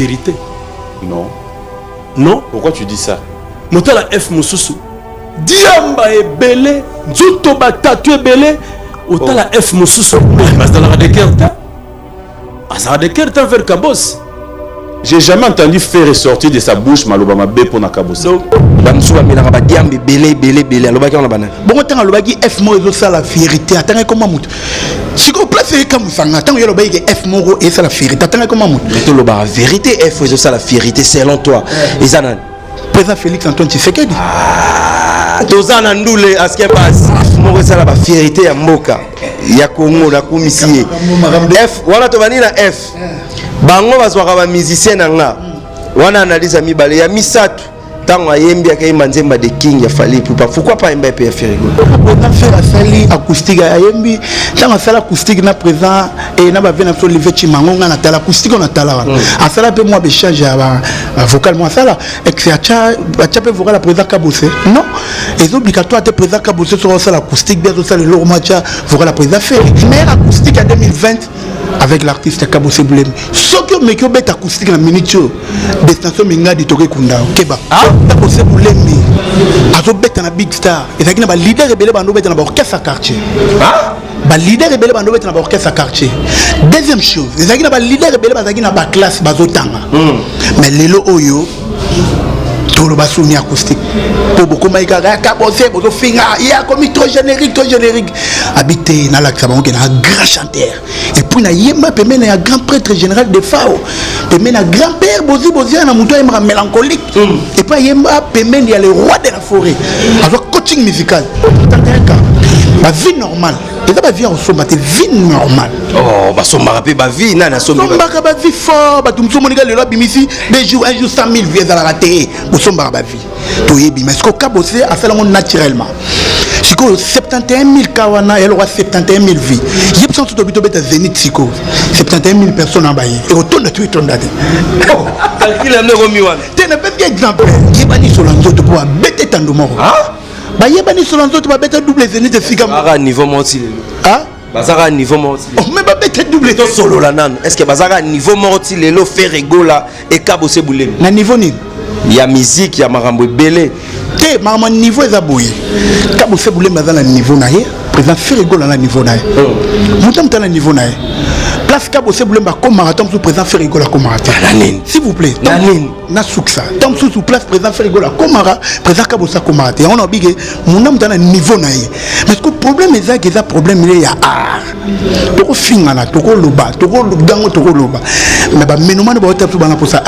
vérité. Non. Non? Pourquoi tu dis ça? Motala F Mosusu. Diamba est belé, Nzuto batatu est belé. Otala F Mosusu. Mais dans la décarte. Azara décarte vers Kabos. J'ai jamais entendu faire ressortir de sa bouche Malobama B pour Nakabos. Donc, Bamsou a mis la diambe belé. Alobaki on a banane. Bon, tant alobaki F Moro ça la vérité. Attends comment mout. Si vous placez comme ça, tant que alobaki F Moro et ça la vérité. Attends comment mout. Mais tout le bar vérité F ça la vérité selon toi. Isanan. Président Félix Antoine Tshisekedi. Tozana ndoule aske passe. Moro ça la vérité ya mboka. Ya Congo na komisie. F wana to bani na F. Bango bazwaka ba musicien nga. Wana analyse mibale ya misatu. Tango ayembi akayimba nzemba de king ya Fally Ipupa. Pourquoi pas imba pe Ferrigo? On a fait la salle acoustique ayembi. Tango salle acoustique na présent et na ba vena so lever chimango na tala acoustique on a tala. A sala pe moi be change ya vocal moi sala et que acha pe vocal la présent Kabose. Non, c'est obligatoire de présent Kabose sur salle acoustique bien ça le lourd match vocal la présent fait. Mais acoustique en 2020 avec l'artiste Kabose Boulem. Ce que me bête acoustique en minute destination minga di toke kunda keba. Kabose Boulem azo bête na big star et ça qui na ba leader rebelle ba no bête na ba orchestre quartier. Ba leader rebelle ba no bête na ba orchestre quartier. Deuxième chose, et ça qui na ba leader rebelle ba ça qui na ba classe bazotanga. Mais lelo oyo tout le bassouni acoustique pour beaucoup maïka Kabose bozo finga il y a comme trop générique habité na la sabon qui est un grand chanteur et puis na yema pemé na grand prêtre général de Fao pemé na grand père bozi na muto yema mélancolique et puis yema pemé il y a le roi de la forêt avec coaching musical ma vie normale et ça va vie en somme vie normale oh bah somma rapé bah vie nana somme ba vie fort ba tum somo le loi bimisi des jours 100 000 vies à la raté bo somba ba vie to yebi mais ce que Kabose a fait le naturellement si ko 71 000 kawana et le roi 71 000 vies yep sans tout obito beta zénith siko 71 000 personnes en baye et retourne tout ton date calcul am ne romi wan te ne pas exemple yebani solanzo to pour bête tandumoro bah yebani solanzo to ba bête double zénith sika à niveau monti bazaka niveau morti mais ba bête double to solo la nan est-ce que bazaka niveau morti lelo Ferrigo la et Kabose Boulem na niveau ni ya musique ya marambo belé te maman niveau ezaboye Kabose Boulem bazana niveau na ye président Ferrigo na niveau na ye mutam tana niveau na ye place Kabose Boulem ba comme marathon sous président Ferrigo la comme marathon s'il vous plaît na suksa tom sous place président Ferrigo la comme président Kabose comme marathon on a bigé munam tana niveau na ye mais que problème ezaki eza problème il y a toko fingana toko loba toko gango toko loba mais ba menoma ba otap bana pour ça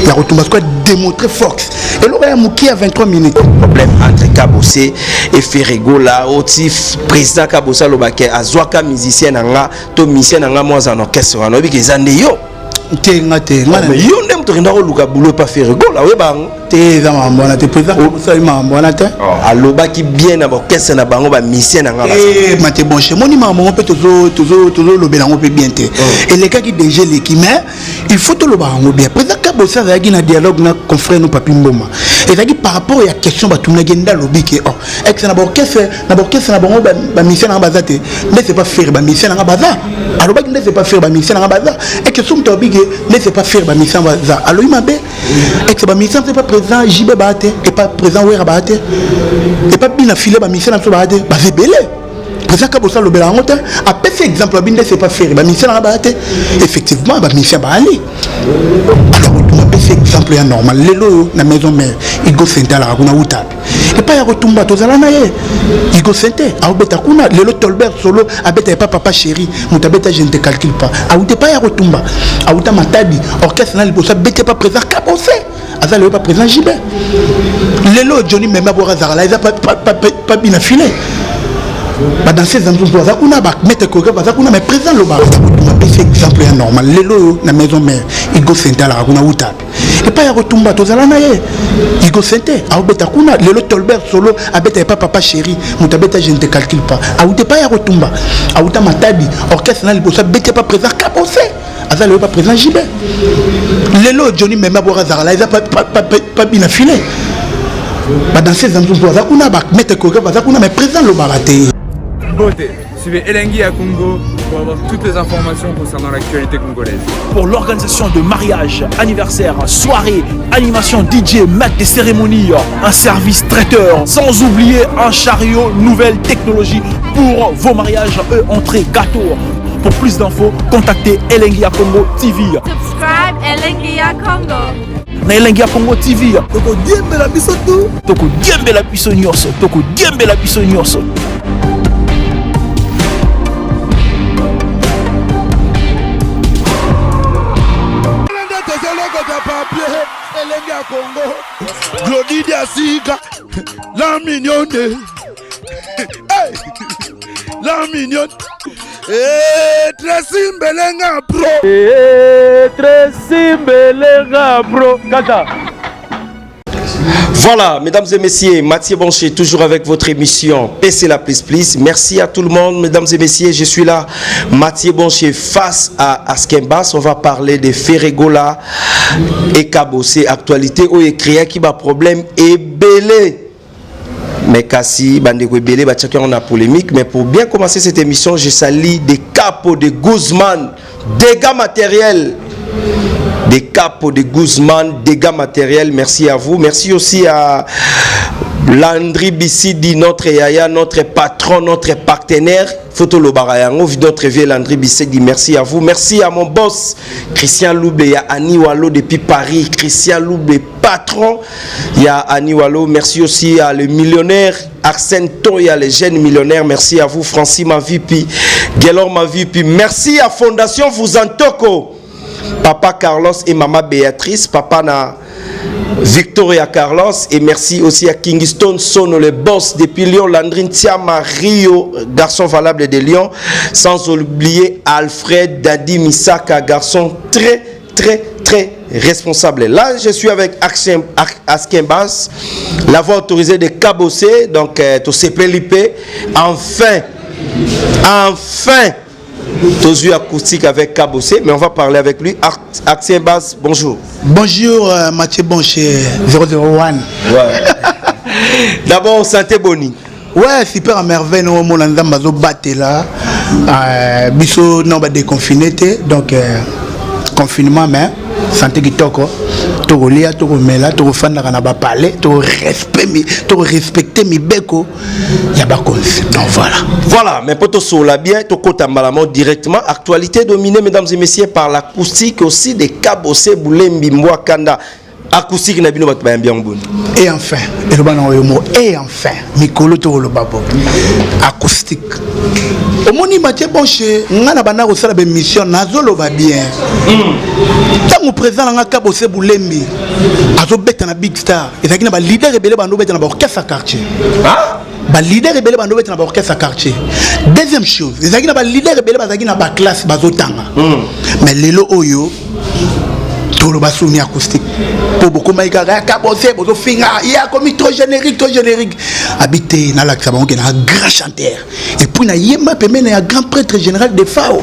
ya retomba quoi démontrer force et là ya muki à 23 minutes problème entre Kabose et Ferrigo là otif président Kabose lobake azwaka musicien nga to musicien nga moi en orchestre on obi ke zande yo te ngana yo ndem to ndako luka boulot pas Ferrigo là we bang te za mambona te président ça mambona te alobaki bien na orchestre na bango ba musicien nga mate bon chez moni maman peut toujours le belango peut bien te et les cas qui déjà l'équipe mais il faut tout le barango bien président Kabose a eu un dialogue na confrère nous papi Mboma et ça dit par rapport à la question ba tuna genda lobi que oh ex na orchestre na bango ba musicien nga bazate mais c'est pas faire ba musicien nga baza alors ba c'est pas faire ba musicien nga baza et que somme to bigé mais c'est pas faire ba musicien baza alors il m'a bé ex ba musicien c'est pas président JB Baate et pas président Wera Baate et pas bien affilé ba musicien na so Baate ba c'est belé président Kabose le belango te a fait exemple bien c'est pas faire ba musicien nga Baate effectivement ba musicien ba aller alors c'est exemple normal lelo na maison mère il go senta la kuna utapi et pas ya retumba tozala na ye il go sente a beta kuna lelo Tolbert solo a beta pas papa chéri mutabeta je ne te calcule pas a uta pas ya retumba a uta matadi orchestre na libosa beta pas président Kabose aza le pas président JB lelo Johnny Memba borazara la isa pas bien affilé ba dans ces endroits za kuna ba mettre ko ba za kuna mais président lo ba c'est exemple normal lelo na maison mère il go senta la kuna utapi et pas ya retumba tozala na ye il go sente a beta kuna lelo Tolbert solo a beta pas papa chéri mutabeta je ne te calcule pas a uta pas ya retumba a uta matadi orchestre na libosa beta pas président Kabose aza le pas président JB lelo Johnny Memba borazara la isa pas bien affilé ba dans ces endroits za kuna ba mettre ko ba za kuna mais président lo ba raté Bote, suivez Elengi à Congo, pour avoir toutes les informations concernant l'actualité congolaise. Pour l'organisation de mariages, anniversaires, soirées, animation DJ, maître des cérémonies, un service traiteur, sans oublier un chariot nouvelle technologie pour vos mariages, entrée, gâteau. Pour plus d'infos, contactez Elengia Congo TV. Subscribe Elengia Congo. Na Elengia Congo TV. Toko diembe la biso tu. Toko diembe la biso nyonso. Toko diembe la biso nyonso. Elengia Congo. Glody Diasika. La mignonne. Hey. La mignonne. Tracy Mbelenga bro. Tracy Mbelenga bro. Kata. Voilà, mesdames et messieurs, Mathieu Boncher, toujours avec votre émission PC la Please Please. Merci à tout le monde, mesdames et messieurs. Je suis là, Mathieu Boncher, face à Askembas. On va parler de Ferregola et Kabossé. Actualité où écrit qui va problème et belé. Mais Kassi, Bandeko Belé, on a polémique. Mais pour bien commencer cette émission, je salue des capos de Guzman, dégâts matériels. Des capos de Guzman, dégâts matériels. Merci à vous. Merci aussi à Landry Bissidi, notre Yaya, notre patron, notre partenaire. Photo Lobarayango, notre vieux Landry Bissidi. Merci à vous. Merci à mon boss, Christian Louble. Il y a Annie Wallo depuis Paris. Christian Louble, patron. Il y a Annie Wallo. Merci aussi à le millionnaire Arsène Toya, les jeunes millionnaires. Merci à vous, Francis Mavipi, Guélor Mavipi. Merci à Fondation Fuzantoko. Papa Carlos et Maman Béatrice, papa na Victoria Carlos, et merci aussi à Kingston Sono, le boss depuis Lyon, Landrine Tiama Rio, garçon valable de Lyon, sans oublier Alfred Dadi Misaka, garçon très responsable. Là, je suis avec Askembas, la voix autorisée de Kabossé, donc tout CPLIP. Enfin, Tozu acoustique avec Kabossé, mais on va parler avec lui. Askembas, bonjour. Bonjour Mathieu Boncher 001. Ouais. D'abord, santé boni. Ouais, super à merveille. Nous avons un battu là. Biso non ba déconfiné, donc confinement mais santé qui toko. Toko lia, toko mela, toko fanda kana ba parler, toko respecter mi beko. Ya ba cause. Donc voilà. Voilà, mais pour tout cela bien, toko tambalamo directement. Actualité dominée, mesdames et messieurs, par l'acoustique aussi de Kabossé Boulembi Mwakanda. Acoustique na bino batba bien bon. Et enfin, et enfin, Mikolo to le babo. Acoustique. Au moni Mathieu Boncher, ngana bana ko sala be mission nazolo va bien. Tant présent nga Kabossé Boulembi. Azo beta na Big Star. Et ça qui na ba leader rebelle bando beta na ba orchestre quartier. Ah? Ba leader rebelle bando beta na ba orchestre quartier. Deuxième chose, et ça qui na ba leader rebelle ba na ba classe bazotanga. Mais lelo oyo tout le bassouni acoustique pour beaucoup maïkara Kabossé bozo finga il y a comme trop générique habité na la sabon qui na grand chanteur et puis na yema pemé na grand prêtre général de Fao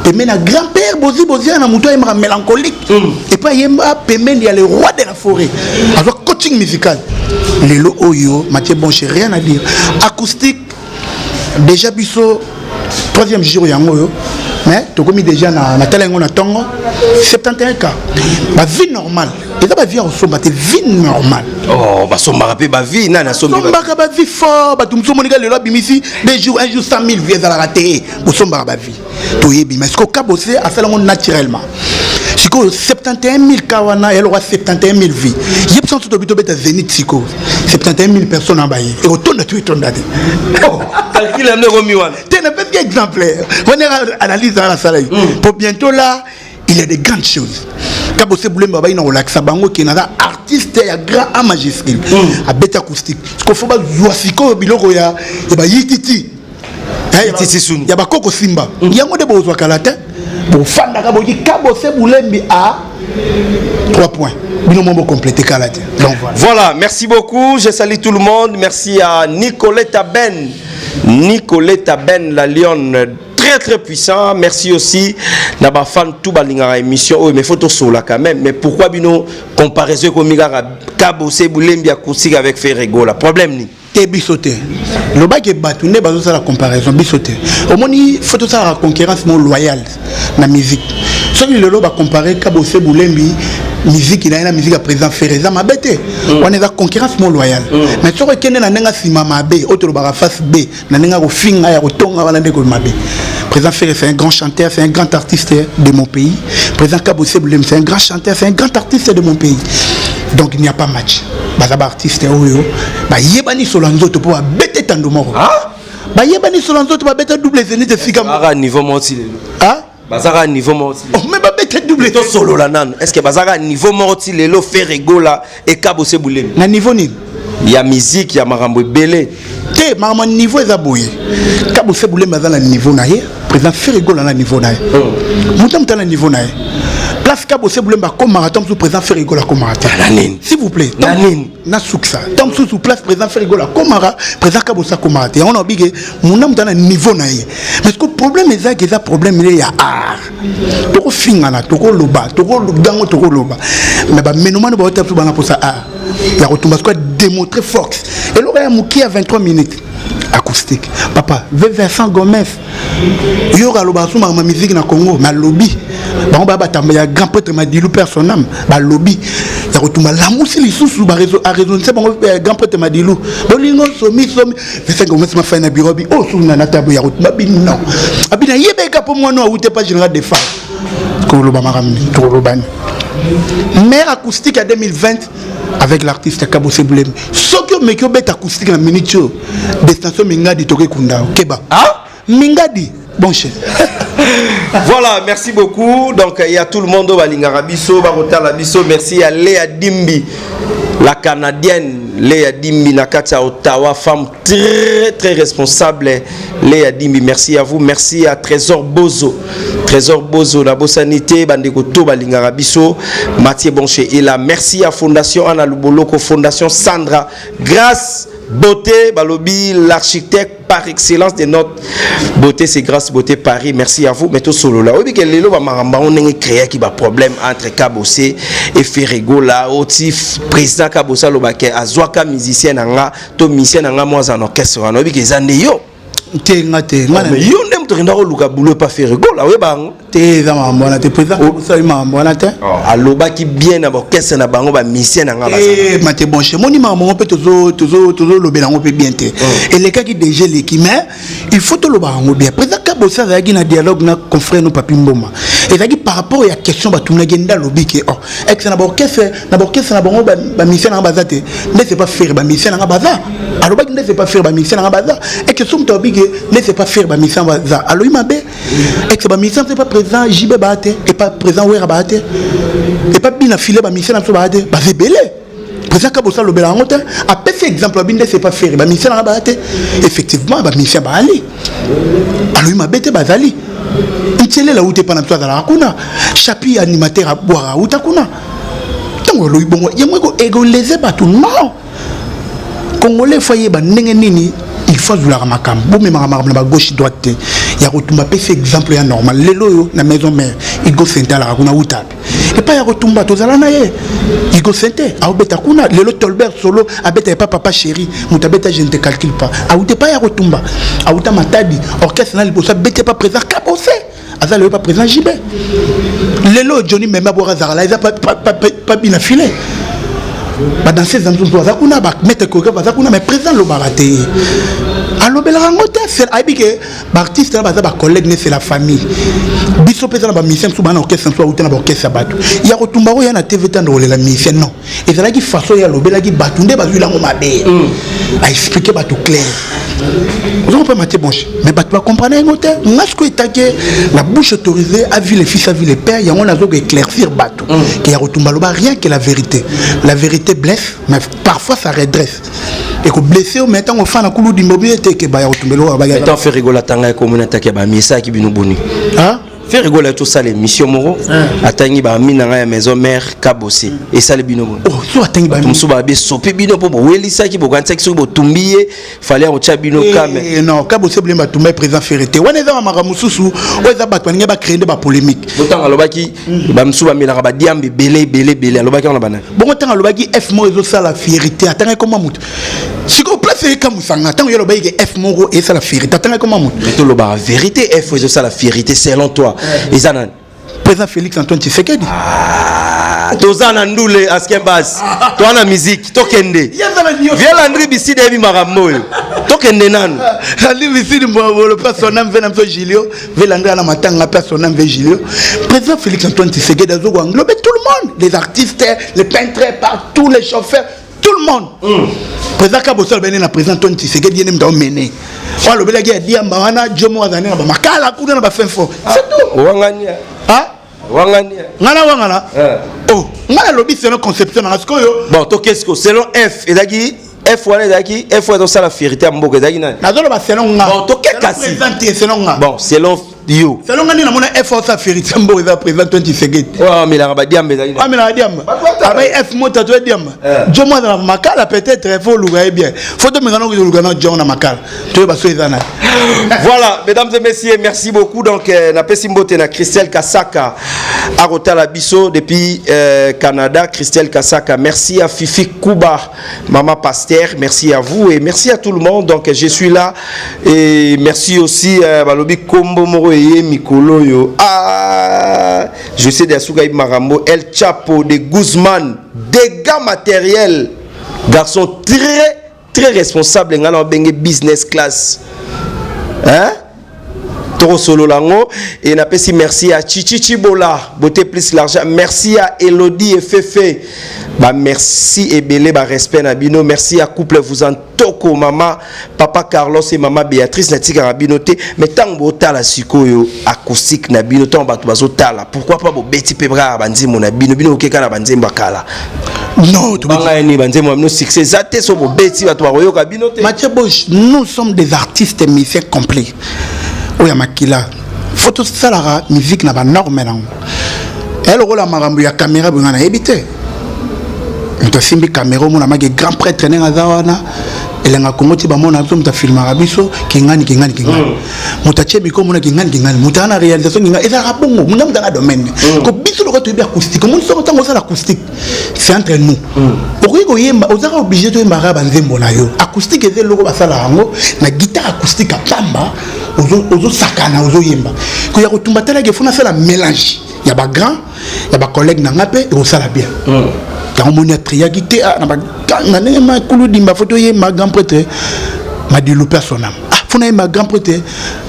pemé na grand père bozi na muto yema mélancolique et puis yema pemé il y a le roi de la forêt avec coaching musical lelo oyo Mathieu Boncher rien à dire acoustique déjà biso troisième jour yango mais tu as mis déjà na talengo na tongo 71 cas ma vie normale et ça vie en somba vie normale oh ba somba rapé ba vie na somba ba vie fort ba tumso monika le lobi misi des jours un jour 100 000 vies à la raté bo somba ba vie to yebi mais ce que Kabossé a fait le monde naturellement si que 71 000 kawana et aura 71 000 vies yep sans tout obito beta zénith siko 71 000 personnes en baillé et retourne tu ton date oh calcul am ne miwan t'es un petit exemplaire on analyse dans la salle pour bientôt là il y a des grandes choses. Kabossé Boulemba ba ina relaxa bango qui na artiste ya grand à majuscule à bête acoustique ce qu'il faut ba zoasiko biloko ya ba yititi ya ba koko simba yango de bozwa kalata pour fanda Kabossé Boulembi à 3 points bino mombo compléter kalata donc voilà merci beaucoup je salue tout le monde merci à Nicoletta Ben la lionne très puissant. Merci aussi naba fan tout balinga émission oh mais photo sola quand même mais pourquoi bino comparaison comme Kabossé Boulembi acoustique avec Ferregola problème ni te bisoté le bac est battu ne bazo la comparaison bisoté au moni faut ça la concurrence mon loyale na musique ce qui le lo ba comparer Kabose Boulembi musique il a la musique à présent Fereza Mabete on est la concurrence mon loyale mais ce que kende na nenga sima mabe autre ba face B na nenga ko finga ya ko tonga wala ndeko mabe président Fereza c'est un grand chanteur c'est un grand artiste de mon pays président Kabose Boulembi c'est un grand chanteur c'est un grand artiste de mon pays donc il n'y a pas match bazaba artiste oyo ba yebani solanzo to pour bete tandumoko ba yebani solanzo to ba bete double zénith de fika à niveau morti ah bazara niveau morti oh mais ba bete double to solo la nan est-ce que bazara niveau morti lelo Ferego la et Kabose Boulembi na niveau ni ya musique ya marambo belé te maman niveau eza boye Kabose Boulembi bazala niveau na ye président Ferego la na niveau na ye mutam tala niveau na ye place Kabose Boulembi comme marathon sous président Ferego la comme marathon s'il vous plaît na souksa tam sous place président Ferego la comme mara président Kabose comme marathon on a bigé munam tala niveau na ye mais ce que problème est que ça problème il y a art toko fingana toko loba toko gango toko loba mais ba menoma ba tap bana pour ça art ya retomba quoi démontrer force et l'aurait a mouki à 23 minutes acoustique papa Vincent Gomez yoga loba suma ma musique na Congo ma lobby ba on ba batamba ya grand prêtre Madilou personnam ba lobby ya retomba la musi li sous ba réseau a raison c'est bon grand prêtre Madilou bolingo somi Vincent Gomez ma fa na birobi oh sous na table ya retomba bin non abina yebeka pour moi non ou t'es pas général des femmes ko loba maramni to lobani mais acoustique à 2020 avec l'artiste Kabose Boulembi ce que me ko bet acoustique na minute destination Mingadi toke kunda keba Mingadi bon chef. Voilà, merci beaucoup. Donc il y a tout le monde au Balingarabiso, Barota Labiso. Merci à Léa Dimbi, la Canadienne Léa Dimbi Nakata Ottawa, femme très très responsable. Léa Dimbi, merci à vous. Merci à Trésor Bozo. Trésor Bozo, la Bossanité, Bandekoto Balingarabiso, Mathieu Bonché et là. Merci à Fondation Anna Luboloko, Fondation Sandra. Grâce Beauté, Balobi, l'architecte par excellence de notre beauté, c'est grâce Beauté Paris. Merci à vous. Mais tout solo là. Oui, que les lois maramba on a créé qui va problème entre Kabose et Ferego là. Aussi président Kabose Lobake, Azwaka musicien nanga, to musicien nanga moi en orchestre. On a vu que les années yo. Te mais yo ndem to ndako luka boulot pas Ferego là. Oui bang. Te za mambona te président ça mambona te. Aloba qui bien na orchestre na bango ba musicien nanga ba. Eh mate bon chez moni maman peut toujours lobela on peut bien te. Et les cas qui déjà l'équipe mais il faut te loba on bien. Président Kabose a gagné un dialogue na confrère no papi Mboma. Et ça dit par rapport à la question ba tuna genda lobi que oh ex na orchestre na bango ba musicien na bazate. Ne c'est pas faire ba musicien na baza. Aloba ne c'est pas faire ba musicien na baza. Et que somme to big ne c'est pas faire ba musicien baza. Alors il m'a bé ex ba musicien c'est pas président JB Baate et pas président Wera Baate et pas bien affilé ba musicien na Baate ba c'est belé. Président Kabose le bela ngote a fait exemple bien c'est pas faire ba musicien na Baate effectivement ba musicien ba ali. Alors il m'a bête bazali. Ntele la outé pana toi la kuna chapi animateur à boire outa kuna. Tango lo ibongo yemwe ko ego leze ba tout non. Congolais foyer ba ndenge nini il faut vouloir makam bo me makam ba gauche droite ya kotumba pese exemple ya normal lelo yo na maison mère il go senta la kuna outa et pas ya kotumba tozala na ye il go sente a obeta kuna lelo Tolbert solo abeta pas papa chéri mutabeta je ne te calcule pas a outa pas ya kotumba a outa matadi orchestre na libosa bete pas présent Kabose azali pas présent JB lelo Johnny Memba borazara la isa pas bien affilé. Dans ces ans, on a mettre mais présent le baraté. Alors, c'est l'artiste, collègue, c'est la famille. Biso pesa na mission sous ban orchestre soit outé na orchestre batu. Il y a retumbaro ya na TV tando la mission non. Et ça qui façon ya lobela qui batunde bazu la ngomabé. A expliquer batu clair. Vous comprenez Mathieu Bonche, mais batu va comprendre un autre. Ngasko etaké la bouche autorisée à vie les fils à vie les pères, il y a on a zo éclaircir batu. Qui a retumbalo ba rien que la vérité. La vérité blesse, mais parfois ça redresse. Et que blessé au maintenant on fait un coup d'immobilité que ba ya retumbalo ba ya. Tant fait rigoler tanga communauté qui ba misa qui binu boni. Hein? Fait rigoler tout ça les missions moro atangi ba mina nga ya maison mère Kabose et ça les binobo oh so atangi ba musu ba be sope bino po welisa ki bokanta ki so bo tumbiye fallait on tcha bino kame non Kabose blema tumba président Ferreté wana za mara mususu oza ba twange ba créer ba polémique botan alobaki ba musu ba mina ba diambi belé alobaki on bana bon temps alobaki F mo ezo sala Ferreté atanga comment mutu siko place c'est comme ça tant que le F Moro et ça la vérité tant comment mon mais tout le la vérité F c'est ça la vérité selon toi et ça président Félix Antoine Tshisekedi tozana ndule askembas toi na musique tokende viens Landry Bisside ebi marambo tokende nanu Landry Bisside mo le personnage venant de Gilio ve Landry na matanga personnage ve Gilio président Félix Antoine Tshisekedi azo englober tout le monde les artistes les peintres partout les chauffeurs tout le monde président Kabosol bene na président Antoine Tshisekedi yene mta mené on le bela gi diamba wana jomo azana na makala kuna na ba fenfo c'est tout wangania wangania ngana oh ngana lobby c'est une conception na skoyo bon to qu'est-ce que selon F ezaki F wana ezaki F wana ça la vérité mboka ezaki na nazolo ba selon nga bon to kekasi présenter selon nga bon selon yo selon nga na mona F ça vérité mboka za président Antoine Tshisekedi oh mais la rabadiambe ezaki ah mais la diamba abai F mota to diamba jomo na makala peut-être faut louer bien faut de mengano ko louer na John na makala to ba so ezana. Voilà, mesdames et messieurs, merci beaucoup. Donc, na Pesimbote na Christelle Kasaka à Rotala Bisso depuis Canada. Christelle Kasaka, merci à Fifi Kouba, Maman Pasteur, merci à vous et merci à tout le monde. Donc, je suis là et merci aussi à Balobi Kombo Moroye Mikolo yo. Ah, je sais de Sougaï Marambo, El Chapo de Guzman, dégâts matériels, garçon très responsable, ngala benge business class. Hein? Trop solo lango et n'a pas si merci à Chichi Chibola beauté plus l'argent merci à Elodie et Fefe bah merci et belé bah respect Nabino merci à couple vous en toko maman papa Carlos et maman Béatrice natika Nabinoté mais tant bota la sikoyo acoustique Nabino tant bato bazotala pourquoi pas bo beti pebra banzi mon Nabino bino okeka na banzi mbakala non tu banga ni banzi mo no succès zate so bo beti bato baroyo Kabinoté Mathieu Bosch nous sommes des artistes musiciens complets. Oya makila photo salara musique na ba norme na elle rola marambo ya caméra bungana ebité to simbi caméra mo na magi grand prêtre nenga zawana elenga kongoti ba mona zo mta filma biso kingani mutache biko mona kingani mutana réalisation kinga eza rabongo muna mutana domaine ko biso loko to bi acoustique mon so tango ça l'acoustique c'est entre nous pourquoi ko yemba ozaka obligé to yemba ba nzembo na yo acoustique eze loko basala rango na guitare acoustique a pamba ozo sakana ozo yemba ko ya ko tumbatala ke fona faire la mélange ya ba grand ya ba collègue na ngape et osala bien dans mon triagité na ma kulu dimba photo ye ma grand prêtre ma dilu personnel ah fona ma grand prêtre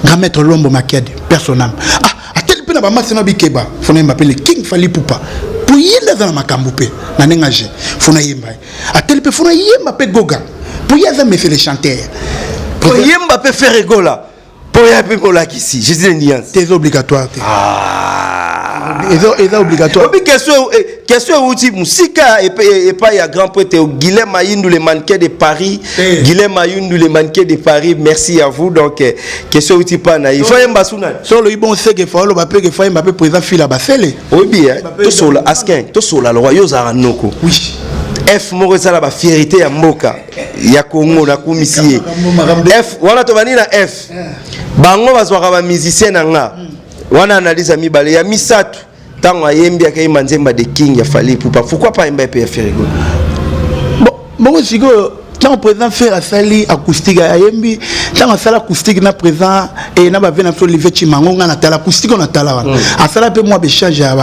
grand maître Lombo Makiadi personnel ah a tel pe na ba masina bikeba fona m'appelle King Fali Poupa pour yenda dans makambo pe na nengaje fona yemba a tel pe fona yemba pe goga pour yeza me fait les chanteurs pour yemba pe faire rigola pour yemba pe gola ici je dis une c'est obligatoire c'est obligatoire. Et question où musika et pas il y a grand prêtre Guilhem Mayindou le mannequin de Paris. Guilhem Mayindou le mannequin de Paris. Merci à vous. Donc question où tu pas naïf. Faut mbasuna. Sur le bon c'est que faut le bape que faut mbappé présent fila basele. Oui bien. To sola askin, to sola le royaume zaranoko. Oui. F moko sala ba fierté ya mboka ya Congo na kumisie. F wana to banina F. Bango bazwaka ba musicien nga. Wana analyse mi balé ya misatu. Tant ayembi akayimba nzemba de King ya Fali Poupa pourquoi pas imba pe faire rigolo bon sigo tant présent faire à sali acoustique ayembi tant à sala acoustique na présent et na ba vena so Olivier Chimango na tala acoustique na tala wana à sala pe moi be charge à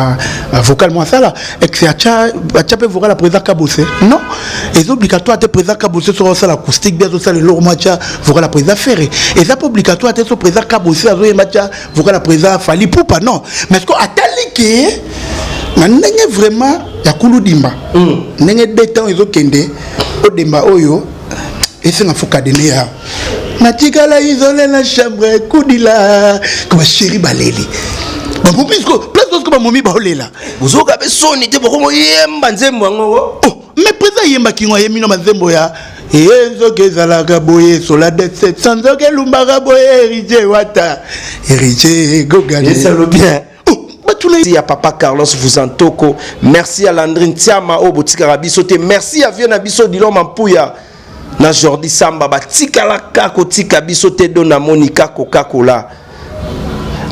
vocal moi sala et que acha pe vocal la présent Kabose non les obligatoire te présent Kabose sur sala acoustique bien so le lourd matcha vocal la présent faire et ça pas obligatoire te so présent Kabose azo matcha vocal la présent Fali Poupa non mais ce qu'on atali que na ndenge vraiment ya kulu dimba ndenge détend ezo kende o dimba oyo esenga fuka dene ya natikala isolé na chambre kudila comme chéri baleli bon puisque place que ba momi baolela uzoka be soni te boko yemba nzembo ngo oh mais présent yemba kingo yemi no nzembo ya ezo kezalaka boye sola de 700 ke lumbaka boye héritier wata héritier gogane ça le bien. Merci à Papa Carlos vous en toko. Merci à Landrine Tiama au Botika Rabisote. Merci à Viena Biso Dilom Ampouya. Na Jordi Samba Batika la kako tika bisote dona Monica Coca-Cola.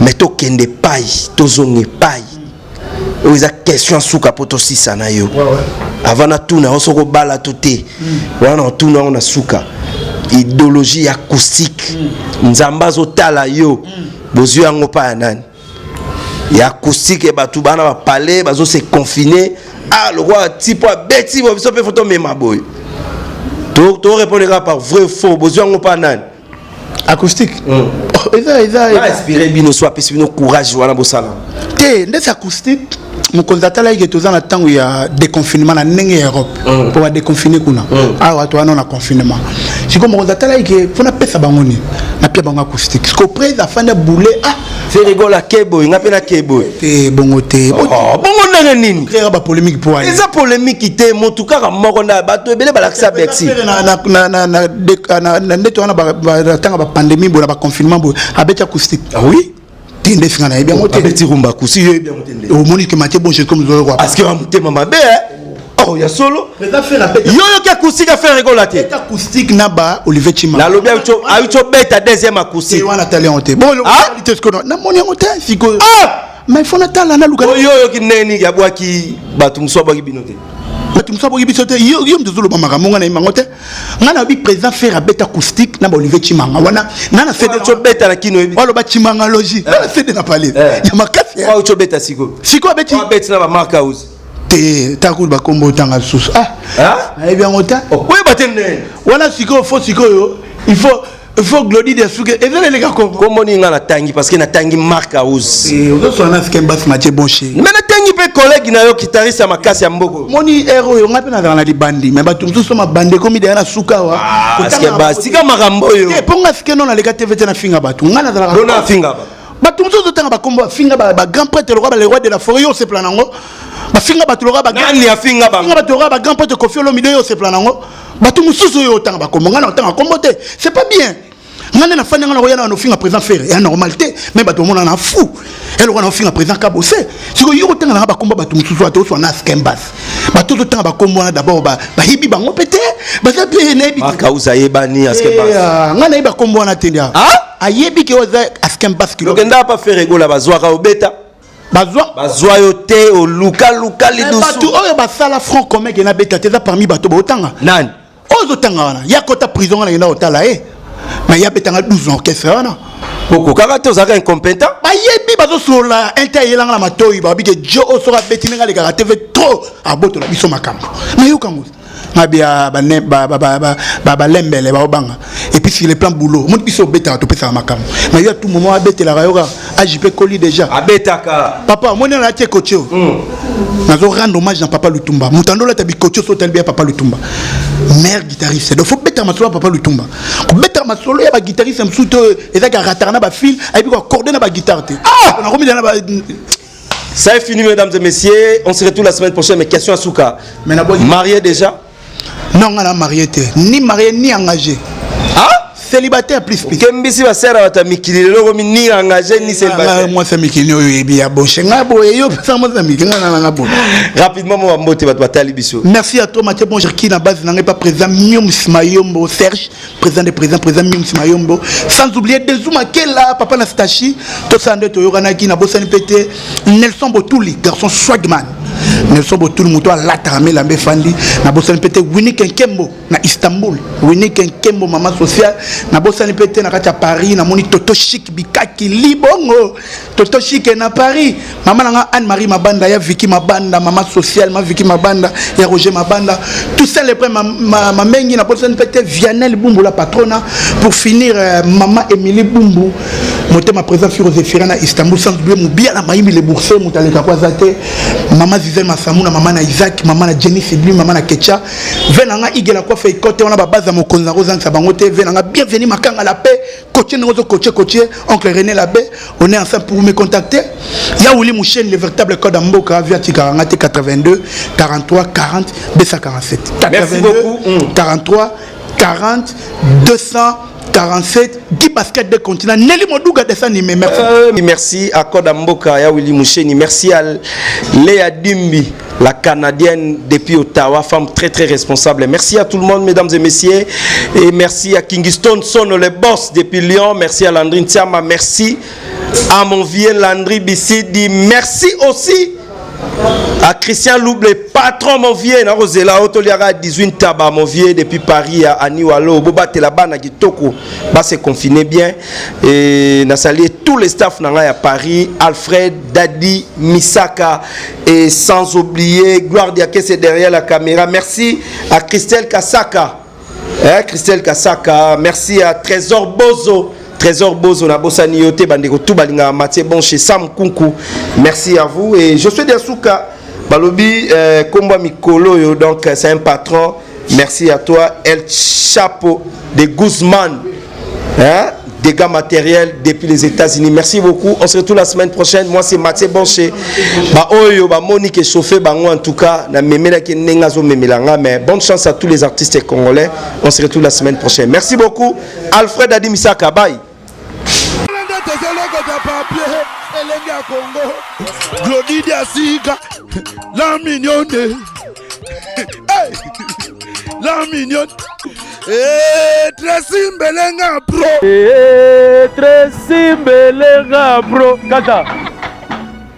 Mais to kende pai, to zonge pai. Oza question souka poto sisa na yo. Avant na tuna osoko bala toté. Wana tuna ona souka. idéologie acoustique nzamba zotala yo bozwi yango pa ya nani ya acoustique et bato bana ba parler bazo se confiner le roi tipo beti bo biso pe photo mema boy to répondra par vrai faux bozwi yango pa nani acoustique eza inspiré bino soit pesi bino courage wana bosala te ndesi acoustique mokonzi atalaki toza na ntango ya déconfinement na ndenge ya Europe mpo badeconfine kuna awa towana na confinement sikoyo mokonzi atalaki mpo napesa bango nini napia bango acoustique sikoyo prese afandi abule ferigola keboy nga mpe na keboy te bongo te bongo ndenge nini créera bapolémique mpo wana eza polémique te motu kaka moko na bato ebele balakisa Bercy ndeti wana batanga bapandémie boye na baconfinement boye abeti acoustique oui tinde singa na yebi yango te abeti rumba kusi yo yebi yango te omoni ke Mathieu Bonche comme zolo kwa parce que wa mutema mabe ya solo yo ki acoustique a faire rigola te acoustique na ba Olivier Chima la lobby ayo beta deuxième acoustique wana talent te bon qualité ce que na moni yango te siko mais faut na tala na luka yo ki neni ya bwaki batu mso bwaki binote batu mso bwaki bisote yo mdozolo ba makambo ngana imango te ngana bi président faire beta acoustique na ba Olivier Chimanga wana nana cede cho beta na kino ebi walo ba Chimanga logi na cede na palais ya makasi wa cho beta siko beti wa beti na ba mark house te takul ba kombo tanga sus et bien on ta oui batene wana siko faut siko yo il faut glodi de suke et les gars comment ni ngana tangi parce que na tangi mark house on so na skemba Mathieu Bonche mais na tangi pe collègue na yo guitariste ya makasi ya mboko moni héros yo ngape na di bandi mais batu msusu ma bande comme de na suka wa parce que ba sika makambo yo e ponga skeno na lega TV na finga batu ngana za na finga batu msusu tanga ba kombo finga ba grand prêtre le roi de la forêt yo se planango bafinga bato loka ba nani afinga ba bato loka ba grand pote Koffi Olomide yo se planango bato mususu yo tanga ba kombo ngana tanga kombo te c'est pas bien ngana na fanya ngana royana no finga président faire et normalité mais bato mona na fou elle royana finga président Kabose siko yo tanga na ba kombo bato mususu ato so na skembas bato to tanga ba kombo na d'abord ba hibi bango pété ba za pe ne bi makauza yebani askembas ngana iba kombo na tendia ayebi ke oza askembas kilo kenda pa faire rigola bazwa ka obeta bazwa yo te o luka lidusu bato oyo basala front commun ke na beta te za parmi bato botanga nani ozo tanga wana ya kota prison wana yena otala mais ya betanga 12 orchestre wana poko kaka te ozaka incompétent bayebi bazosola intayelanga na matoyi babi ke jo osoka betinenga le kaka TV trop abotola biso makambo mais yo kango ngabia ba lembele ba obanga et puis sur le plan boulot mon biso beta to pesa makambo mais ya tout moment abetela rayoka AJP Koli déjà abetaka papa moi na tie cocho nazo rendre hommage à Papa Lutumba mutando la tabi cocho so telbia Papa Lutumba meilleur guitariste donc faut beta masolo Papa Lutumba ko beta masolo ya ba guitariste msuto ezaka ratarna ba fil et puis ko accorder na ba guitare te on a remis dans ba. Ça est fini mesdames et messieurs, on se retrouve la semaine prochaine. Mais question à Souka, marié déjà? Non, on a marié, ni marié ni engagé. Ah? Célibataire plus. Kembisi va servir à ta mikili, ni engagé ni célibataire. Moi c'est mikili, oui bien bon. Rapidement mon mbote va batali biso. Merci à toi Mathieu Bonjour qui na base n'est pas présent Mium Smayombo Serge, président Mium Smayombo. Sans oublier Dezuma Kela, Papa Nastachi, tout ça de Toyorana qui na bossani pété Nelson Botouli, garçon swagman. Nelson Botouli muto a latamé la Befandi, na bossani pété Winnie Kenkembo na Istanbul. Winnie Kenkembo maman sociale. Na bosani pété na katia Paris na moni Toto Chic Bikaki Libongo Toto Chic na Paris maman nga Anne-Marie Mabanda ya Vicky Mabanda maman sociale ma Vicky Mabanda ya Roger Mabanda tout ça les près ma mengi na bosani pété Vianel Bumbu la patrona pour finir maman Émilie Bumbu moté ma présence sur Zéphirine à Istanbul sans oublier mon bien la maïmi les boursiers moutale kakwazate maman Zizel Massamou na maman na Isaac maman na Jenny Sibli maman na Ketcha venanga igela kwa fait côté on a ba base à mon konza rozang sabangote venanga bienvenue makanga la paix coaché nous coaché oncle René Labé on est ensemble pour me contacter ya Willy Mouchen le véritable code Mboka via Tikarangate 82 43 40 247 82 43 40 247 10 baskets de continent Nelly Modouga dessin animé merci à Kodamboka ya Willy Moucheni, merci à Léa Dimbi la Canadienne depuis Ottawa, femme très très responsable. Merci à tout le monde mesdames et messieurs et merci à Kingston Son le boss depuis Lyon, merci à Landry Ntiama, merci à mon vieux Landry Bissidi, merci aussi à Christian Louble, patron mon vieux, na Rosela Otoliara 18 tabac mon vieux depuis Paris à Niwalo, Boba Telabana Kitoko, bah c'est confiné bien et na salué tous les staffs à Paris, Alfred, Dadi, Misaka et sans oublier Gloire Diaké c'est derrière la caméra. Merci à Christelle Kasaka. Christelle Kasaka, merci à Trésor Bozo. Trésor Bozo, na Bossani Yote, Bandeko Toubalinga, Mathieu Bon chez Sam Kunku. Merci à vous. Et je suis Dersuka, Balobi, Komba Mikolo, donc c'est un patron. Merci à toi, El Chapo de Guzman. Dégâts matériels depuis les États-Unis. Merci beaucoup. On se retrouve la semaine prochaine. Moi, c'est Mathieu Bonché. Monique est chauffé. En tout cas, mais bonne chance à tous les artistes congolais. On se retrouve la semaine prochaine. Merci beaucoup. Alfred Adimisaka. Bye. La mignonne. La mignonne. Tracy Mbelenga bro. Tracy Mbelenga bro. Kata.